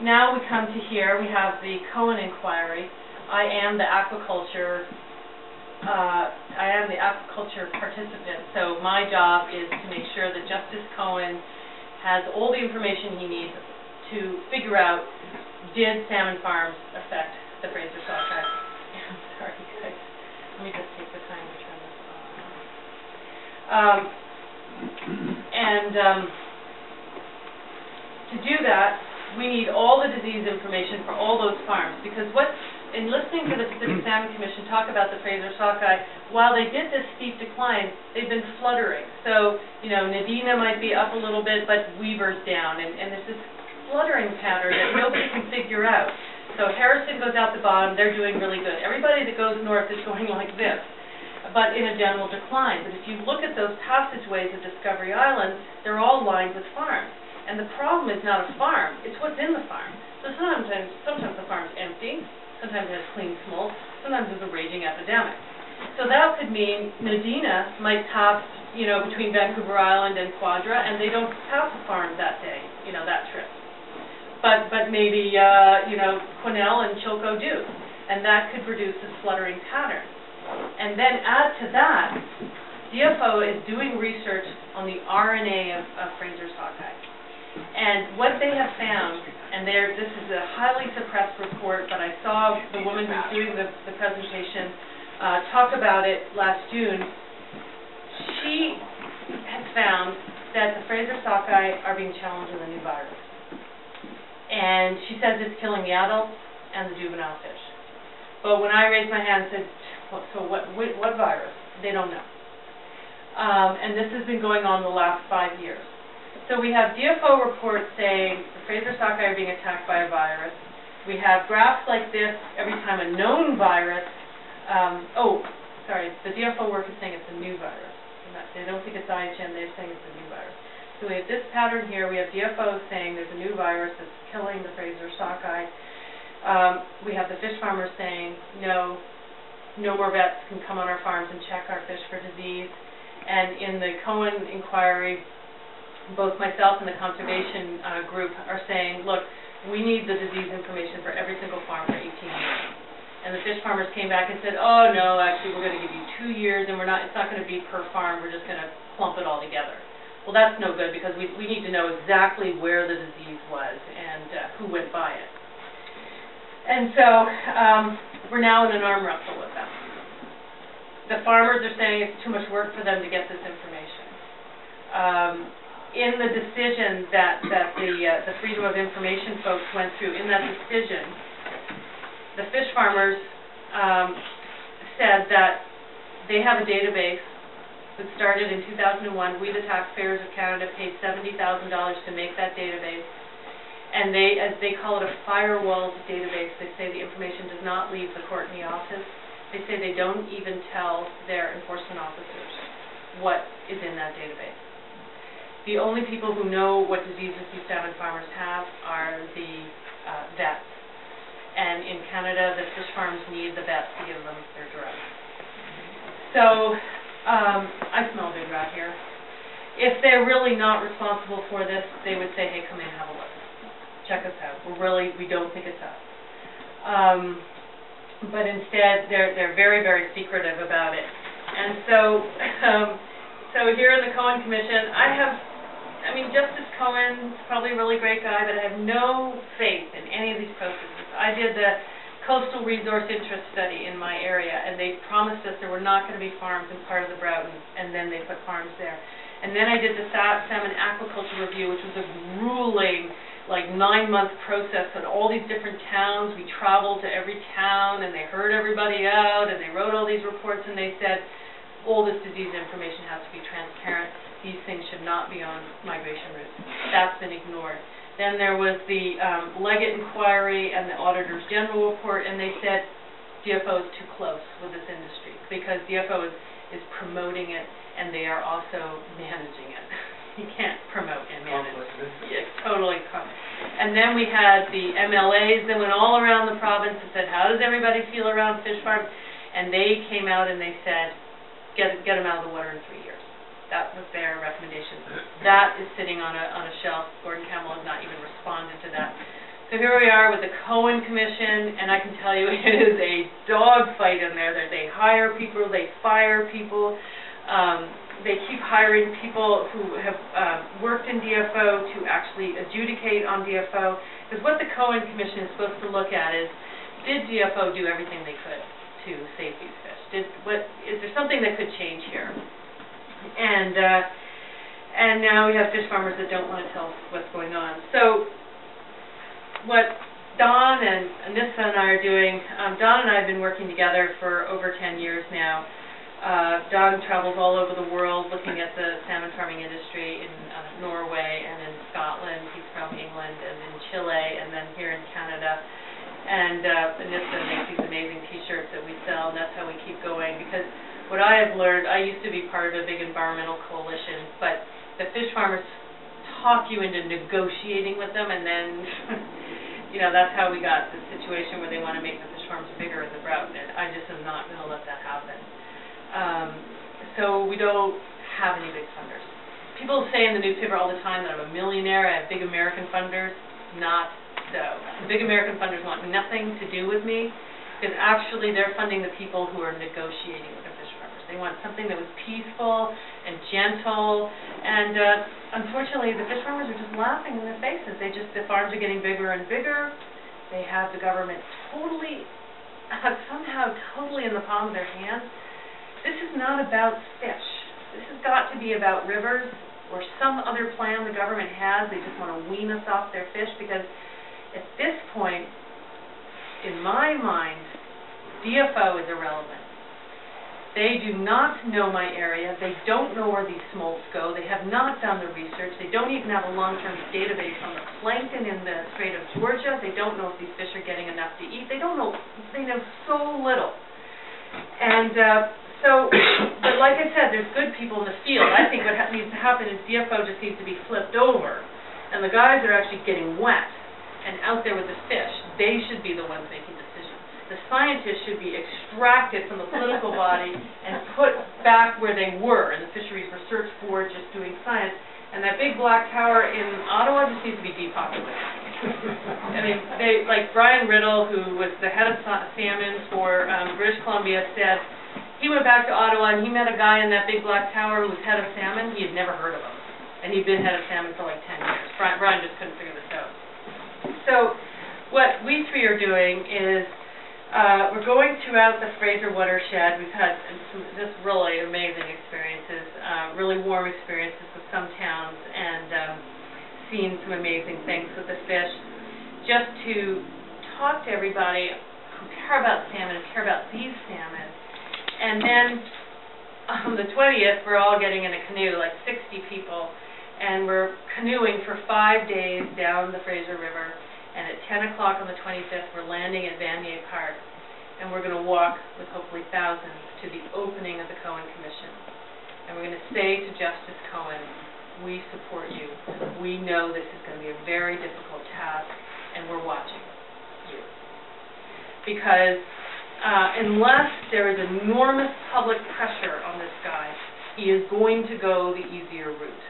now we come to here. We have the Cohen Inquiry. I am the aquaculture participant, so my job is to make sure that Justice Cohen has all the information he needs to figure out, did Salmon Farms affect the Fraser Sockeye? I'm sorry, guys. Let me just take the time to turn this on. To do that, we need all the disease information for all those farms, because in listening to the Pacific Salmon Commission talk about the Fraser Sockeye, while they did this steep decline, they've been fluttering. So, Nadina might be up a little bit, but Weaver's down, and there's this fluttering pattern that nobody can figure out. So Harrison goes out the bottom, they're doing really good. Everybody that goes north is going like this, but in a general decline. But if you look at those passageways of Discovery Island, they're all lined with farms. And the problem is not a farm, it's what's in the farm. So sometimes the farm's empty, sometimes it has clean smolt, sometimes there's a raging epidemic. So that could mean Nadina might pass, between Vancouver Island and Quadra, and they don't pass a farm that day, that trip. But maybe, Quesnel and Chilco do, and that could produce this fluttering pattern. And then add to that, DFO is doing research on the RNA of Fraser Sockeye. And what they have found, and this is a highly suppressed report, but I saw the woman who's doing the presentation talk about it last June. She has found that the Fraser Sockeye are being challenged with a new virus. And she says it's killing the adults and the juvenile fish. But when I raised my hand and said, so what virus? They don't know. And this has been going on the last 5 years. So we have DFO reports saying the Fraser Sockeye are being attacked by a virus. We have graphs like this every time a known virus, the DFO work is saying it's a new virus. They don't think it's IHN, they're saying it's a new virus. So we have this pattern here. We have DFO saying there's a new virus that's killing the Fraser Sockeye. We have the fish farmers saying, no more vets can come on our farms and check our fish for disease. And in the Cohen Inquiry, both myself and the conservation group are saying, look, we need the disease information for every single farm for 18 years. And the fish farmers came back and said, oh, no, actually, we're going to give you 2 years, and it's not going to be per farm. We're just going to clump it all together. Well, that's no good, because we need to know exactly where the disease was and who went by it. And so we're now in an arm wrestle with them. The farmers are saying it's too much work for them to get this information. In the decision that the Freedom of Information folks went through, in that decision, the fish farmers said that they have a database that started in 2001. We, the taxpayers of Canada, paid $70,000 to make that database. And they, as they call it, a firewall database. They say the information does not leave the court in the office. They say they don't even tell their enforcement officers what is in that database. The only people who know what diseases these salmon farmers have are the vets. And in Canada, the fish farms need the vets to give them their drugs. So, I smell good right here. If they're really not responsible for this, they would say, hey, come in and have a look. Check us out. We don't think it's us. But instead, they're very, very secretive about it. And so here in the Cohen Commission, Justice Cohen's probably a really great guy, but I have no faith in any of these processes. I did the coastal resource interest study in my area, and they promised us there were not going to be farms in part of the Broughton, and then they put farms there. And then I did the salmon aquaculture review, which was a grueling, 9-month process in all these different towns. We traveled to every town, and they heard everybody out, and they wrote all these reports, and they said, all this disease information has to be transparent. These things should not be on migration routes. That's been ignored. Then there was the Leggett Inquiry and the Auditor's General Report, and they said DFO is too close with this industry because DFO is promoting it, and they are also managing it. You can't promote and manage. It's totally common. And then we had the MLAs that went all around the province and said, how does everybody feel around fish farms? And they came out and they said, get them out of the water in 3 years. That was their recommendation. That is sitting on a shelf. Gordon Campbell has not even responded to that. So here we are with the Cohen Commission, and I can tell you it is a dogfight in there. They hire people, they fire people. They keep hiring people who have worked in DFO to actually adjudicate on DFO. Because what the Cohen Commission is supposed to look at is, did DFO do everything they could to save these fish? Is there something that could change here? And now we have fish farmers that don't want to tell us what's going on. So what Don and Anissa and I are doing, Don and I have been working together for over 10 years now. Don travels all over the world looking at the salmon farming industry in Norway and in Scotland. He's from England and in Chile and then here in Canada. And Anissa makes these amazing T-shirts that we sell, and that's how we keep going. Because what I have learned, I used to be part of a big environmental coalition, but the fish farmers talk you into negotiating with them, and then that's how we got the situation where they want to make the fish farms bigger in the Broughton, and I just am not going to let that happen. So we don't have any big funders. People say in the newspaper all the time that I'm a millionaire, I have big American funders. Not so. The big American funders want nothing to do with me, because actually they're funding the people who are negotiating with the fish farmers. They want something that was peaceful and gentle, and unfortunately the fish farmers are just laughing in their faces. The farms are getting bigger and bigger. They have the government somehow totally in the palm of their hands. This is not about fish. This has got to be about rivers or some other plan the government has. They just want to wean us off their fish, because at this point, in my mind, DFO is irrelevant. They do not know my area. They don't know where these smolts go. They have not done the research. They don't even have a long-term database on the plankton in the Strait of Georgia. They don't know if these fish are getting enough to eat. They don't know. They know so little. And but like I said, there's good people in the field. I think what needs to happen is DFO just needs to be flipped over, and the guys that are actually getting wet and out there with the fish, they should be the ones making decisions. The scientists should be extracted from the political body and put back where they were in the Fisheries Research Board, just doing science. And that big black tower in Ottawa just needs to be depopulated. I mean, like Brian Riddle, who was the head of salmon for British Columbia, said he went back to Ottawa and he met a guy in that big black tower who was head of salmon. He had never heard of him, and he'd been head of salmon for like 10 years. Brian just couldn't figure this out. So what we three are doing is we're going throughout the Fraser watershed. We've had some just really amazing experiences, really warm experiences with some towns, and seen some amazing things with the fish. Just to talk to everybody who care about salmon and care about these salmon. And then on the 20th, we're all getting in a canoe, like 60 people, and we're canoeing for 5 days down the Fraser River. And at 10 o'clock on the 25th, we're landing at Vanier Park, and we're going to walk with hopefully thousands to the opening of the Cohen Commission. And we're going to say to Justice Cohen, we support you. We know this is going to be a very difficult task, and we're watching you. Because unless there is enormous public pressure on this guy, he is going to go the easier route.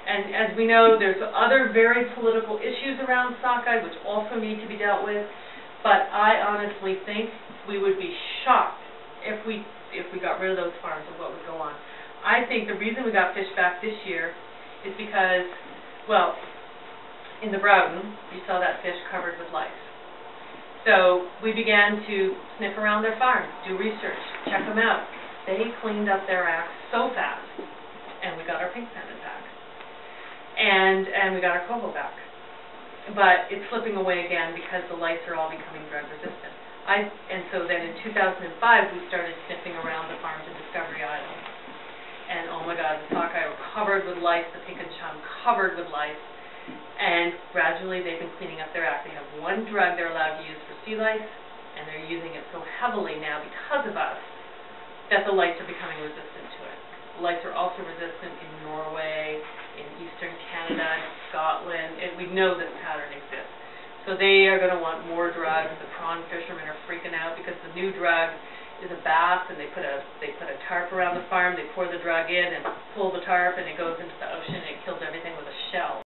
And as we know, there's other very political issues around Sockeye which also need to be dealt with, but I honestly think we would be shocked if we got rid of those farms and what would go on. I think the reason we got fish back this year is because, well, in the Broughton, you saw that fish covered with lice. So we began to sniff around their farms, do research, check them out. They cleaned up their acts so fast, and we got our pink salmon back. And we got our coho back. But it's slipping away again because the lice are all becoming drug resistant. And so then in 2005, we started sniffing around the farms in Discovery Island. And oh my God, the sockeye were covered with lice, the pink and chum covered with lice. And gradually they've been cleaning up their act. They have one drug they're allowed to use for sea lice, and they're using it so heavily now because of us that the lice are becoming resistant to it. Lice are also resistant in Norway, in eastern Canada, Scotland, and we know this pattern exists. So they are going to want more drugs. The prawn fishermen are freaking out because the new drug is a bass, and they put a tarp around the farm, they pour the drug in and pull the tarp, and it goes into the ocean, and it kills everything with a shell.